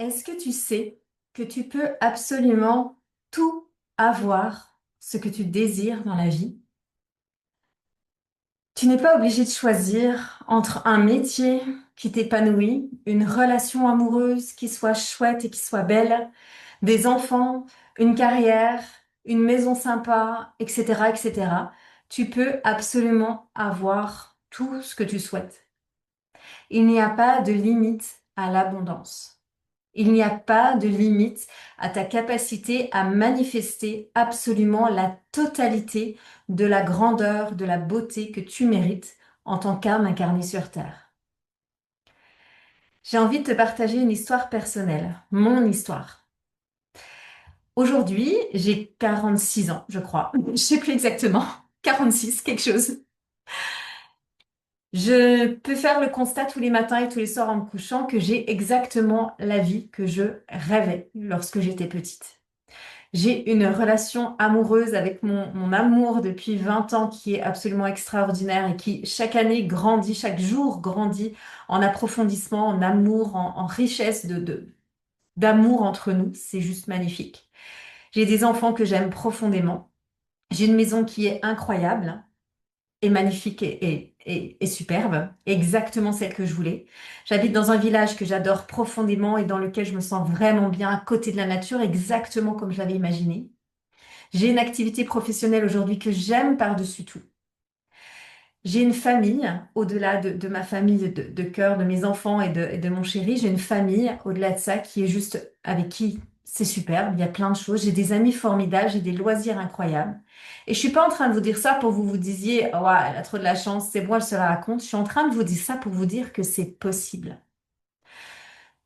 Est-ce que tu sais que tu peux absolument tout avoir ce que tu désires dans la vie? Tu n'es pas obligé de choisir entre un métier qui t'épanouit, une relation amoureuse qui soit chouette et qui soit belle, des enfants, une carrière, une maison sympa, etc., etc. Tu peux absolument avoir tout ce que tu souhaites. Il n'y a pas de limite à l'abondance. Il n'y a pas de limite à ta capacité à manifester absolument la totalité de la grandeur, de la beauté que tu mérites en tant qu'âme incarnée sur Terre. J'ai envie de te partager une histoire personnelle, mon histoire. Aujourd'hui, j'ai 46 ans, je crois. Je sais plus exactement. 46, quelque chose. Je peux faire le constat tous les matins et tous les soirs en me couchant que j'ai exactement la vie que je rêvais lorsque j'étais petite. J'ai une relation amoureuse avec mon amour depuis 20 ans qui est absolument extraordinaire et qui chaque année grandit, chaque jour grandit en approfondissement, en amour, en richesse d'amour entre nous. C'est juste magnifique. J'ai des enfants que j'aime profondément. J'ai une maison qui est incroyable et magnifique et superbe, exactement celle que je voulais. J'habite dans un village que j'adore profondément et dans lequel je me sens vraiment bien à côté de la nature, exactement comme je l'avais imaginé. J'ai une activité professionnelle aujourd'hui que j'aime par-dessus tout. J'ai une famille, au-delà de ma famille de cœur, de mes enfants et de mon chéri, j'ai une famille, au-delà de ça, qui est juste avec qui c'est superbe. Il y a plein de choses. J'ai des amis formidables, j'ai des loisirs incroyables. Et je suis pas en train de vous dire ça pour que vous vous disiez, oh, ouais, elle a trop de la chance, c'est bon, elle se la raconte. Je suis en train de vous dire ça pour vous dire que c'est possible.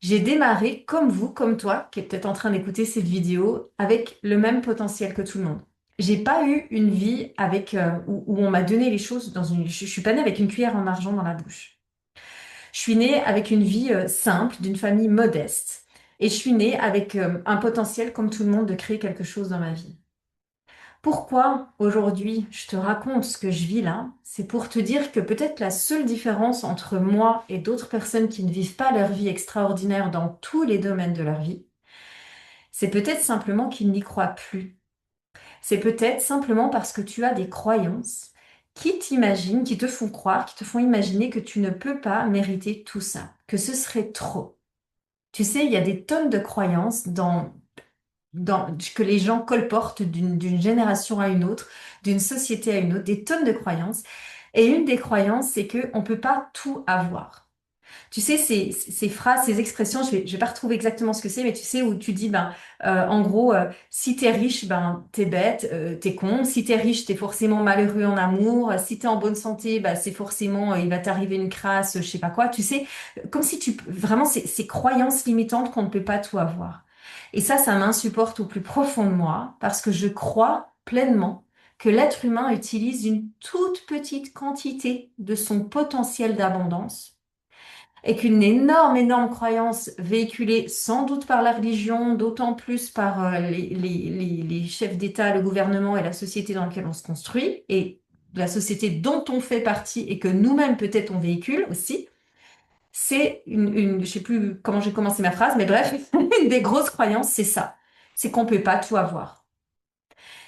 J'ai démarré comme vous, comme toi, qui est peut-être en train d'écouter cette vidéo, avec le même potentiel que tout le monde. J'ai pas eu une vie avec où on m'a donné les choses dans une. Je suis pas née avec une cuillère en argent dans la bouche. Je suis née avec une vie simple, d'une famille modeste, et je suis née avec un potentiel comme tout le monde de créer quelque chose dans ma vie. Pourquoi aujourd'hui je te raconte ce que je vis là? C'est pour te dire que peut-être la seule différence entre moi et d'autres personnes qui ne vivent pas leur vie extraordinaire dans tous les domaines de leur vie, c'est peut-être simplement qu'ils n'y croient plus. C'est peut-être simplement parce que tu as des croyances qui t'imaginent, qui te font croire, qui te font imaginer que tu ne peux pas mériter tout ça, que ce serait trop. Tu sais, il y a des tonnes de croyances que les gens colportent d'une génération à une autre, d'une société à une autre, des tonnes de croyances. Et une des croyances, c'est qu'on ne peut pas tout avoir. Tu sais, ces phrases, ces expressions, je vais pas retrouver exactement ce que c'est, mais tu sais, où tu dis, ben, en gros, si t'es riche, ben, t'es bête, t'es con. Si t'es riche, t'es forcément malheureux en amour. Si t'es en bonne santé, ben, c'est forcément, il va t'arriver une crasse, je sais pas quoi. Tu sais, comme si vraiment, ces croyances limitantes qu'on ne peut pas tout avoir. Et ça m'insupporte au plus profond de moi, parce que je crois pleinement que l'être humain utilise une toute petite quantité de son potentiel d'abondance et qu'une énorme, énorme croyance véhiculée sans doute par la religion, d'autant plus par les chefs d'État, le gouvernement et la société dans laquelle on se construit, et la société dont on fait partie et que nous-mêmes peut-être on véhicule aussi, c'est je sais plus comment j'ai commencé ma phrase, mais bref, une des grosses croyances, c'est ça. C'est qu'on peut pas tout avoir.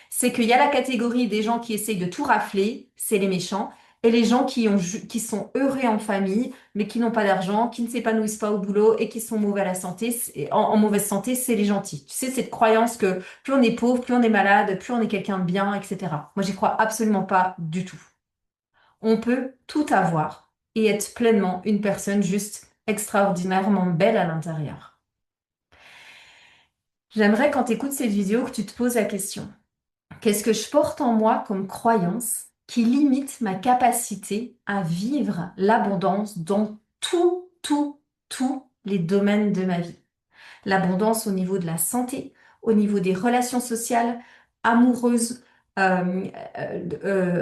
C'est qu'il y a la catégorie des gens qui essayent de tout rafler, c'est les méchants, et les gens qui sont heureux en famille, mais qui n'ont pas d'argent, qui ne s'épanouissent pas au boulot et qui sont mauvais à la santé, en mauvaise santé, c'est les gentils. Tu sais, cette croyance que plus on est pauvre, plus on est malade, plus on est quelqu'un de bien, etc. Moi, j'y crois absolument pas du tout. On peut tout avoir et être pleinement une personne juste extraordinairement belle à l'intérieur. J'aimerais quand tu écoutes cette vidéo que tu te poses la question. Qu'est-ce que je porte en moi comme croyance qui limite ma capacité à vivre l'abondance dans tous les domaines de ma vie? L'abondance au niveau de la santé, au niveau des relations sociales, amoureuses,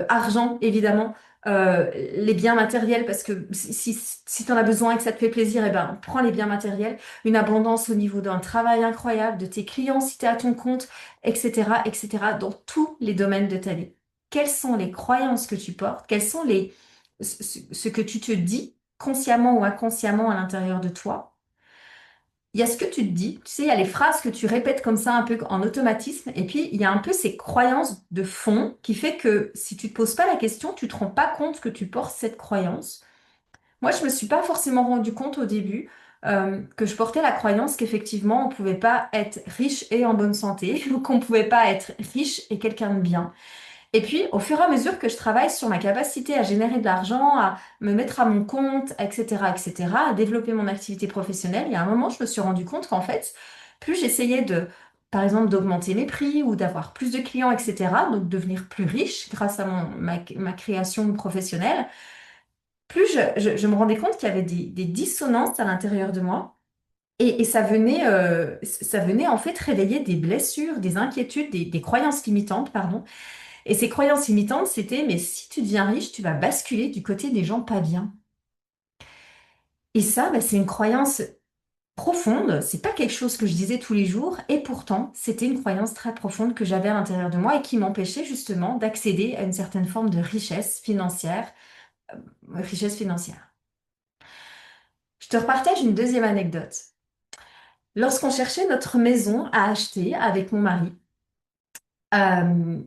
argent évidemment, les biens matériels parce que si tu en as besoin et que ça te fait plaisir, eh ben, prends les biens matériels. Une abondance au niveau d'un travail incroyable, de tes clients si tu es à ton compte, etc., etc., dans tous les domaines de ta vie. Quelles sont les croyances que tu portes? Quels sont ce que tu te dis consciemment ou inconsciemment à l'intérieur de toi? il y a ce que tu te dis, tu sais, il y a les phrases que tu répètes comme ça un peu en automatisme, et puis il y a un peu ces croyances de fond qui fait que si tu te poses pas la question, tu te rends pas compte que tu portes cette croyance. Moi, je me suis pas forcément rendu compte au début que je portais la croyance qu'effectivement, on pouvait pas être riche et en bonne santé, ou qu'on pouvait pas être riche et quelqu'un de bien. Et puis, au fur et à mesure que je travaille sur ma capacité à générer de l'argent, à me mettre à mon compte, etc., etc., à développer mon activité professionnelle, il y a un moment, je me suis rendu compte qu'en fait, plus j'essayais de, par exemple, d'augmenter mes prix ou d'avoir plus de clients, etc., donc devenir plus riche grâce à ma création professionnelle, plus je me rendais compte qu'il y avait des dissonances à l'intérieur de moi. Et ça venait en fait réveiller des blessures, des inquiétudes, des croyances limitantes, pardon. Et ces croyances limitantes, c'était, mais si tu deviens riche, tu vas basculer du côté des gens pas bien. Et ça, bah, c'est une croyance profonde, c'est pas quelque chose que je disais tous les jours, et pourtant, c'était une croyance très profonde que j'avais à l'intérieur de moi et qui m'empêchait justement d'accéder à une certaine forme de richesse financière. Je te repartage une deuxième anecdote. Lorsqu'on cherchait notre maison à acheter avec mon mari, euh,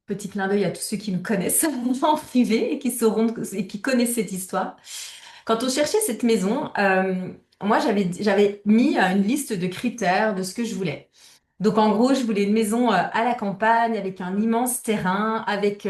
petit clin d'œil à tous ceux qui nous connaissent en privé et qui sauront et qui connaissent cette histoire. Quand on cherchait cette maison, moi j'avais mis une liste de critères de ce que je voulais. Donc en gros, je voulais une maison à la campagne avec un immense terrain, avec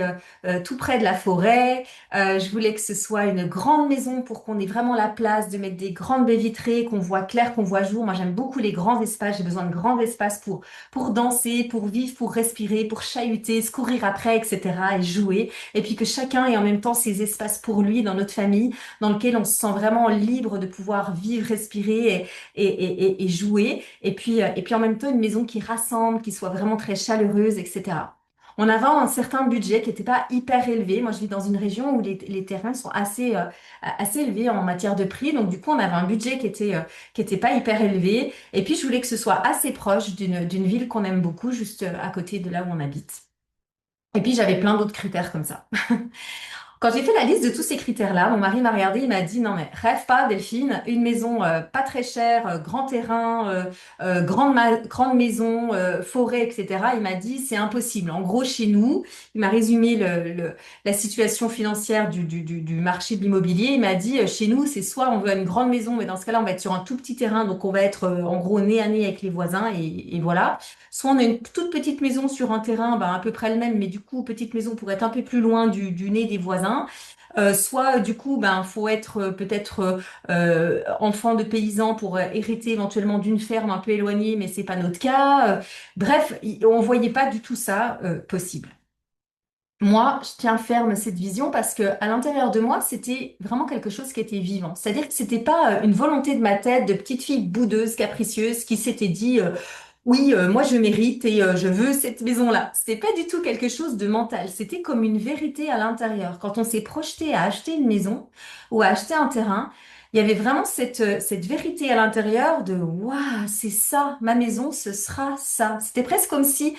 tout près de la forêt. Je voulais que ce soit une grande maison pour qu'on ait vraiment la place de mettre des grandes baies vitrées, qu'on voit clair, qu'on voit jour. Moi, j'aime beaucoup les grands espaces. J'ai besoin de grands espaces pour danser, pour vivre, pour respirer, pour chahuter, se courir après, etc. et jouer. Et puis que chacun ait en même temps ses espaces pour lui dans notre famille, dans lequel on se sent vraiment libre de pouvoir vivre, respirer et jouer. Et puis en même temps, une maison qui rassemble, qui soit vraiment très chaleureuse, etc. On avait un certain budget qui n'était pas hyper élevé. Moi, je vis dans une région où les terrains sont assez élevés en matière de prix. Donc, du coup, on avait un budget qui était pas hyper élevé. Et puis, je voulais que ce soit assez proche d'une ville qu'on aime beaucoup, juste à côté de là où on habite. Et puis, j'avais plein d'autres critères comme ça. Quand j'ai fait la liste de tous ces critères-là, mon mari m'a regardé, il m'a dit, non mais rêve pas Delphine, une maison pas très chère, grand terrain, grande maison, forêt, etc. Il m'a dit, c'est impossible. En gros, chez nous, il m'a résumé la situation financière du marché de l'immobilier. Il m'a dit, chez nous, c'est soit on veut une grande maison, mais dans ce cas-là, on va être sur un tout petit terrain, donc on va être en gros nez à nez avec les voisins, et voilà. Soit on a une toute petite maison sur un terrain, bah, à peu près le même, mais du coup, petite maison pour être un peu plus loin du nez des voisins. Soit du coup, ben, faut être peut-être enfant de paysan pour hériter éventuellement d'une ferme un peu éloignée, mais c'est pas notre cas. Bref, on voyait pas du tout ça possible. Moi, je tiens ferme cette vision parce que à l'intérieur de moi, c'était vraiment quelque chose qui était vivant. C'est-à-dire que c'était pas une volonté de ma tête de petite fille boudeuse, capricieuse, qui s'était dit oui, moi je mérite et je veux cette maison-là. C'était pas du tout quelque chose de mental. C'était comme une vérité à l'intérieur. Quand on s'est projeté à acheter une maison ou à acheter un terrain, il y avait vraiment cette vérité à l'intérieur de waouh, c'est ça, ma maison, ce sera ça. C'était presque comme si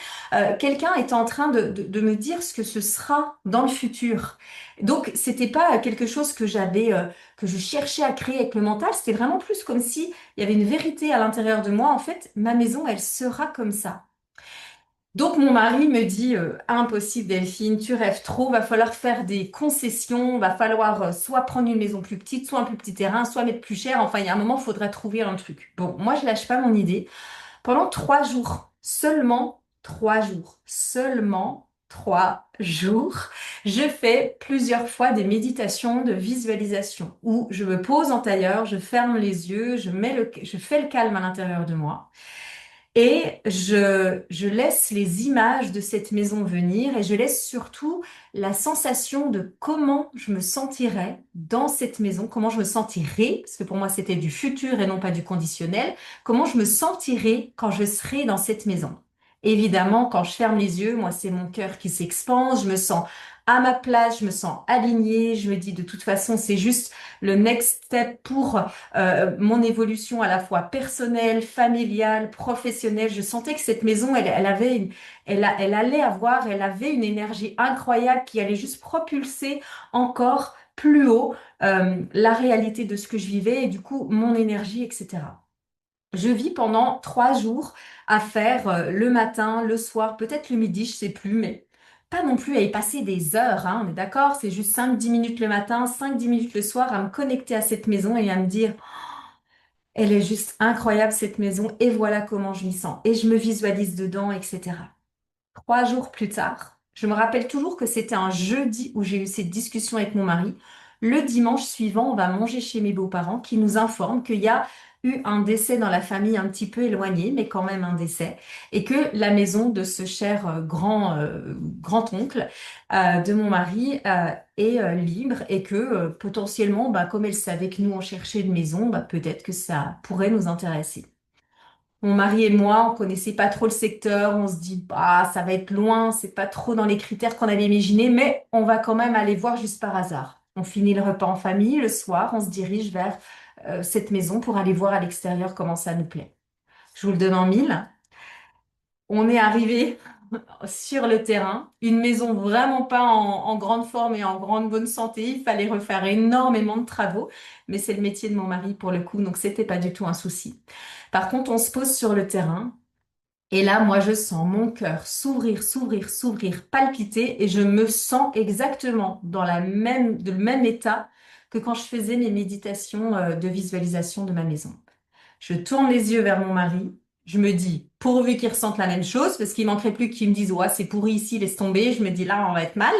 quelqu'un était en train de me dire ce que ce sera dans le futur. Donc, c'était pas quelque chose que je cherchais à créer avec le mental. C'était vraiment plus comme si il y avait une vérité à l'intérieur de moi. En fait, ma maison, elle sera comme ça. Donc, mon mari me dit, impossible, Delphine, tu rêves trop, va falloir faire des concessions, va falloir soit prendre une maison plus petite, soit un plus petit terrain, soit mettre plus cher. Enfin, il y a un moment, il faudrait trouver un truc. Bon, moi, je lâche pas mon idée. Pendant 3 jours, seulement 3 jours, seulement 3 jours, je fais plusieurs fois des méditations de visualisation où je me pose en tailleur, je ferme les yeux, je fais le calme à l'intérieur de moi et je laisse les images de cette maison venir et je laisse surtout la sensation de comment je me sentirais dans cette maison, comment je me sentirais, parce que pour moi c'était du futur et non pas du conditionnel, comment je me sentirais quand je serai dans cette maison. Évidemment, quand je ferme les yeux, moi c'est mon cœur qui s'expanse, je me sens à ma place, je me sens alignée, je me dis de toute façon c'est juste le next step pour mon évolution à la fois personnelle, familiale, professionnelle. Je sentais que cette maison, elle avait elle avait une énergie incroyable qui allait juste propulser encore plus haut la réalité de ce que je vivais et du coup mon énergie, etc. Je vis pendant 3 jours à faire le matin, le soir, peut-être le midi, je sais plus, mais pas non plus à y passer des heures, hein, on est d'accord? C'est juste 5-10 minutes le matin, 5-10 minutes le soir à me connecter à cette maison et à me dire, elle est juste incroyable cette maison et voilà comment je m'y sens. Et je me visualise dedans, etc. 3 jours plus tard, je me rappelle toujours que c'était un jeudi où j'ai eu cette discussion avec mon mari. Le dimanche suivant, on va manger chez mes beaux-parents qui nous informent qu'il y a eu un décès dans la famille un petit peu éloigné, mais quand même un décès, et que la maison de ce cher grand-oncle de mon mari est libre et que potentiellement, bah, comme elle savait que nous on cherchait une maison, bah, peut-être que ça pourrait nous intéresser. Mon mari et moi, on connaissait pas trop le secteur, on se dit, bah, ça va être loin, c'est pas trop dans les critères qu'on avait imaginés, mais on va quand même aller voir juste par hasard. On finit le repas en famille, le soir, on se dirige vers cette maison pour aller voir à l'extérieur comment ça nous plaît. Je vous le donne en mille. On est arrivé sur le terrain, une maison vraiment pas en grande forme et en grande bonne santé. Il fallait refaire énormément de travaux, mais c'est le métier de mon mari pour le coup, donc c'était pas du tout un souci. Par contre, on se pose sur le terrain. Et là, moi, je sens mon cœur s'ouvrir, s'ouvrir, s'ouvrir, palpiter, et je me sens exactement dans le même état que quand je faisais mes méditations de visualisation de ma maison. Je tourne les yeux vers mon mari, je me dis, pourvu qu'il ressente la même chose, parce qu'il manquerait plus qu'il me dise, ouais, c'est pourri ici, laisse tomber. Je me dis, là, on va être mal.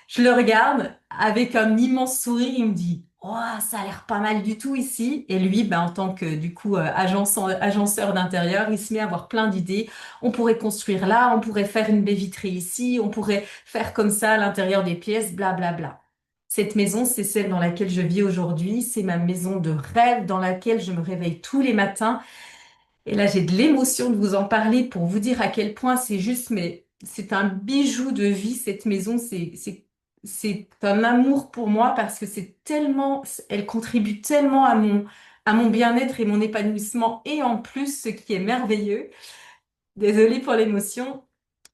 Je le regarde avec un immense sourire, il me dit, oh, ça a l'air pas mal du tout ici. Et lui, ben, en tant que du coup agenceur d'intérieur, il se met à avoir plein d'idées. On pourrait construire là, on pourrait faire une baie vitrée ici, on pourrait faire comme ça à l'intérieur des pièces, bla bla bla. Cette maison, c'est celle dans laquelle je vis aujourd'hui. C'est ma maison de rêve dans laquelle je me réveille tous les matins. Et là, j'ai de l'émotion de vous en parler pour vous dire à quel point c'est juste, mais c'est un bijou de vie, cette maison. C'est un amour pour moi parce que c'est tellement, elle contribue tellement à mon bien-être et mon épanouissement. Et en plus, ce qui est merveilleux, désolée pour l'émotion,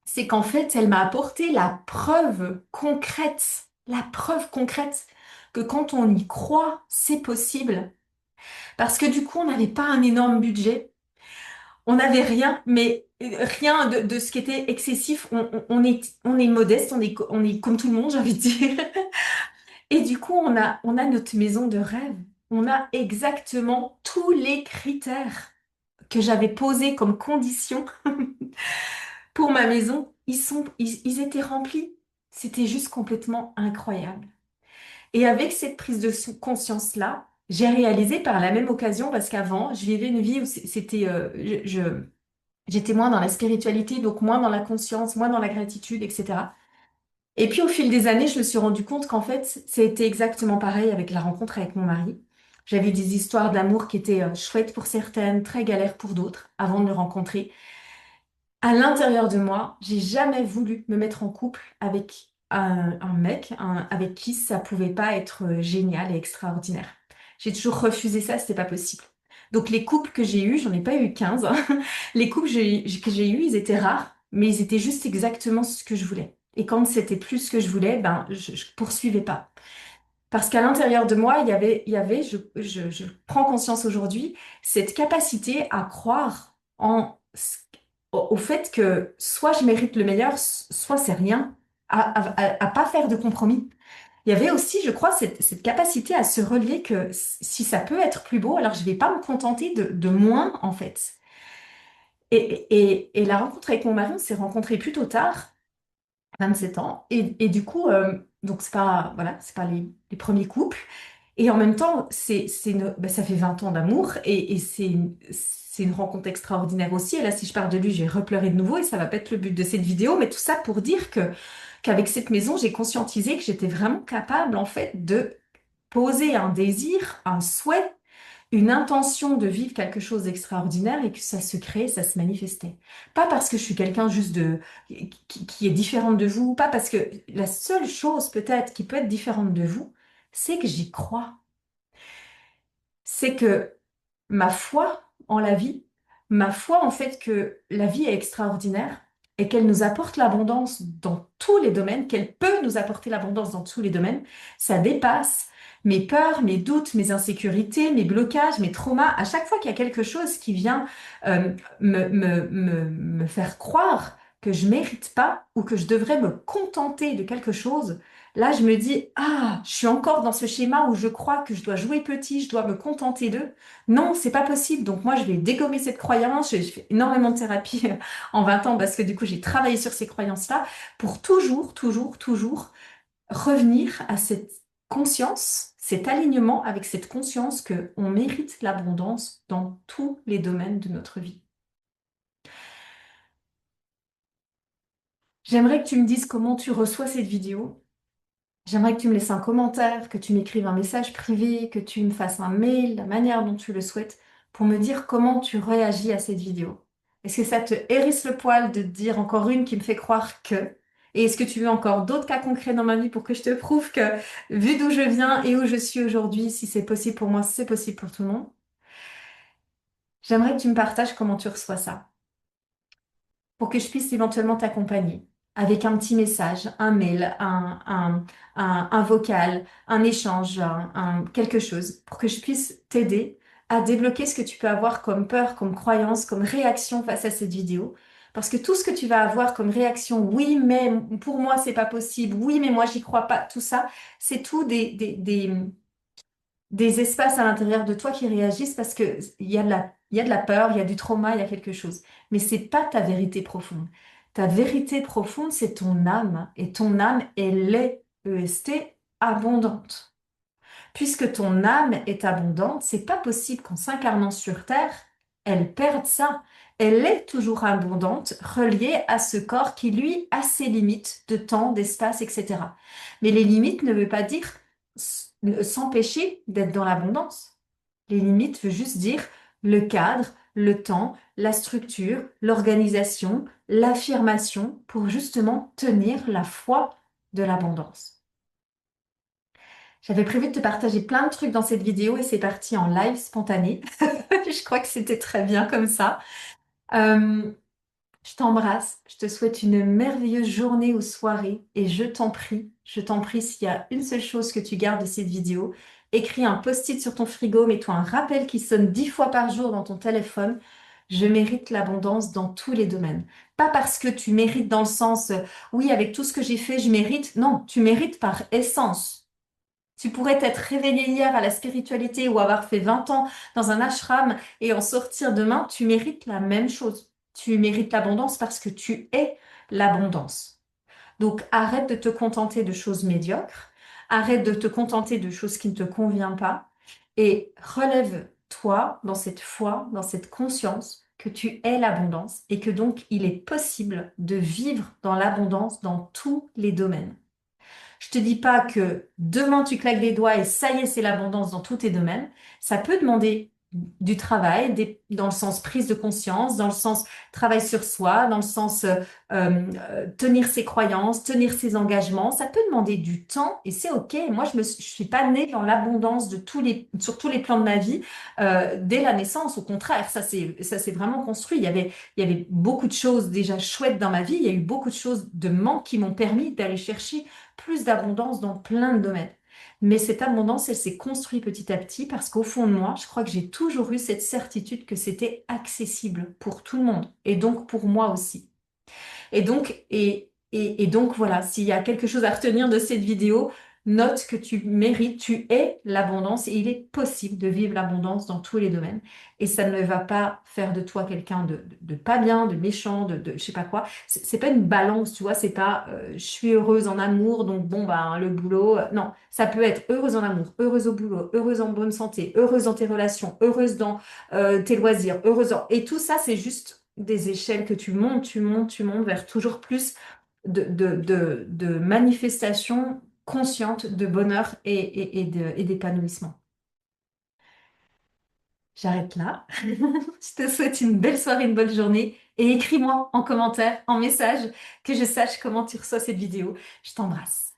c'est qu'en fait, elle m'a apporté la preuve concrète que quand on y croit, c'est possible. Parce que du coup, on n'avait pas un énorme budget. On n'avait rien, mais rien de ce qui était excessif. On est modeste, on est comme tout le monde, j'ai envie de dire. Et du coup, on a notre maison de rêve. On a exactement tous les critères que j'avais posés comme conditions pour ma maison. Ils étaient remplis. C'était juste complètement incroyable. Et avec cette prise de conscience-là, j'ai réalisé par la même occasion, parce qu'avant, je vivais une vie où c'était, j'étais moins dans la spiritualité, donc moins dans la conscience, moins dans la gratitude, etc. Et puis au fil des années, je me suis rendu compte qu'en fait, c'était exactement pareil avec la rencontre avec mon mari. J'avais eu des histoires d'amour qui étaient chouettes pour certaines, très galères pour d'autres, avant de le rencontrer. À l'intérieur de moi, j'ai jamais voulu me mettre en couple avec un mec avec qui ça pouvait pas être génial et extraordinaire. J'ai toujours refusé ça, c'était pas possible. Donc les couples que j'ai eus, j'en ai pas eu 15, hein. Les couples que j'ai eus, ils étaient rares, mais ils étaient juste exactement ce que je voulais. Et quand c'était plus ce que je voulais, ben je poursuivais pas. Parce qu'à l'intérieur de moi, je prends conscience aujourd'hui, cette capacité à croire au fait que soit je mérite le meilleur, soit c'est rien, à pas faire de compromis. Il y avait aussi, je crois, cette capacité à se relier que si ça peut être plus beau, alors je vais pas me contenter de moins, en fait. Et la rencontre avec mon mari, on s'est rencontrés plutôt tard, 27 ans, et du coup, donc c'est pas, voilà, c'est pas les premiers couples. Et en même temps, ben, ça fait 20 ans d'amour et c'est une rencontre extraordinaire aussi. Et là, si je parle de lui, je vais repleurer de nouveau et ça va pas être le but de cette vidéo. Mais tout ça pour dire qu'avec cette maison, j'ai conscientisé que j'étais vraiment capable, en fait, de poser un désir, un souhait, une intention de vivre quelque chose d'extraordinaire et que ça se crée, ça se manifestait. Pas parce que je suis quelqu'un juste qui est différente de vous, pas parce que la seule chose peut-être qui peut être différente de vous, c'est que j'y crois. C'est que ma foi en la vie, ma foi en fait que la vie est extraordinaire et qu'elle nous apporte l'abondance dans tous les domaines, qu'elle peut nous apporter l'abondance dans tous les domaines, ça dépasse mes peurs, mes doutes, mes insécurités, mes blocages, mes traumas. À chaque fois qu'il y a quelque chose qui vient me faire croire que je mérite pas ou que je devrais me contenter de quelque chose, là je me dis, ah, je suis encore dans ce schéma où je crois que je dois jouer petit, je dois me contenter d'eux. Non, c'est pas possible. Donc moi, je vais dégommer cette croyance. J'ai fait énormément de thérapie en 20 ans parce que du coup, j'ai travaillé sur ces croyances-là pour toujours, toujours, toujours revenir à cette conscience, cet alignement avec cette conscience que on mérite l'abondance dans tous les domaines de notre vie. J'aimerais que tu me dises comment tu reçois cette vidéo. J'aimerais que tu me laisses un commentaire, que tu m'écrives un message privé, que tu me fasses un mail, la manière dont tu le souhaites, pour me dire comment tu réagis à cette vidéo. Est-ce que ça te hérisse le poil de te dire encore une qui me fait croire que? Et est-ce que tu veux encore d'autres cas concrets dans ma vie pour que je te prouve que, vu d'où je viens et où je suis aujourd'hui, si c'est possible pour moi, c'est possible pour tout le monde? J'aimerais que tu me partages comment tu reçois ça, pour que je puisse éventuellement t'accompagner avec un petit message, un mail, un vocal, un échange, quelque chose, pour que je puisse t'aider à débloquer ce que tu peux avoir comme peur, comme croyance, comme réaction face à cette vidéo. Parce que tout ce que tu vas avoir comme réaction, oui, mais pour moi, c'est pas possible, oui, mais moi, j'y crois pas, tout ça, c'est tout des espaces à l'intérieur de toi qui réagissent parce que il y a de la peur, il y a du trauma, il y a quelque chose. Mais c'est pas ta vérité profonde. Ta vérité profonde, c'est ton âme. Et ton âme, elle est, EST, abondante. Puisque ton âme est abondante, c'est pas possible qu'en s'incarnant sur Terre, elle perde ça. Elle est toujours abondante, reliée à ce corps qui, lui, a ses limites de temps, d'espace, etc. Mais les limites ne veut pas dire s'empêcher d'être dans l'abondance. Les limites veut juste dire le cadre, le temps, la structure, l'organisation, l'affirmation pour justement tenir la foi de l'abondance. J'avais prévu de te partager plein de trucs dans cette vidéo et c'est parti en live spontané. Je crois que c'était très bien comme ça. Euh, je t'embrasse, je te souhaite une merveilleuse journée ou soirée et je t'en prie, s'il y a une seule chose que tu gardes de cette vidéo, écris un post-it sur ton frigo, mets-toi un rappel qui sonne 10 fois par jour dans ton téléphone. Je mérite l'abondance dans tous les domaines. Pas parce que tu mérites dans le sens, oui, avec tout ce que j'ai fait, je mérite. Non, tu mérites par essence. Tu pourrais t'être réveillé hier à la spiritualité ou avoir fait 20 ans dans un ashram et en sortir demain, tu mérites la même chose. Tu mérites l'abondance parce que tu es l'abondance. Donc arrête de te contenter de choses médiocres, arrête de te contenter de choses qui ne te conviennent pas et relève-toi dans cette foi, dans cette conscience que tu es l'abondance et que donc il est possible de vivre dans l'abondance dans tous les domaines. Je te dis pas que demain tu claques des doigts et ça y est, c'est l'abondance dans tous tes domaines. Ça peut demander du travail, dans le sens prise de conscience, dans le sens travail sur soi, dans le sens tenir ses croyances, tenir ses engagements. Ça peut demander du temps et c'est OK. Moi, je suis pas née dans l'abondance sur tous les plans de ma vie dès la naissance. Au contraire, ça s'est vraiment construit. Il y avait beaucoup de choses déjà chouettes dans ma vie. Il y a eu beaucoup de choses de manque qui m'ont permis d'aller chercher plus d'abondance dans plein de domaines. Mais cette abondance, elle s'est construite petit à petit parce qu'au fond de moi, je crois que j'ai toujours eu cette certitude que c'était accessible pour tout le monde et donc pour moi aussi. Et donc voilà, s'il y a quelque chose à retenir de cette vidéo, note que tu mérites, tu es l'abondance et il est possible de vivre l'abondance dans tous les domaines. Et ça ne va pas faire de toi quelqu'un de pas bien, de méchant, de je sais pas quoi. C'est pas une balance, tu vois, c'est pas je suis heureuse en amour, donc bon, bah le boulot. Non, ça peut être heureuse en amour, heureuse au boulot, heureuse en bonne santé, heureuse dans tes relations, heureuse dans tes loisirs, Et tout ça, c'est juste des échelles que tu montes, tu montes vers toujours plus de manifestations conscientes de bonheur et d'épanouissement. J'arrête là. Je te souhaite une belle soirée, une bonne journée et écris-moi en commentaire, en message, que je sache comment tu reçois cette vidéo. Je t'embrasse.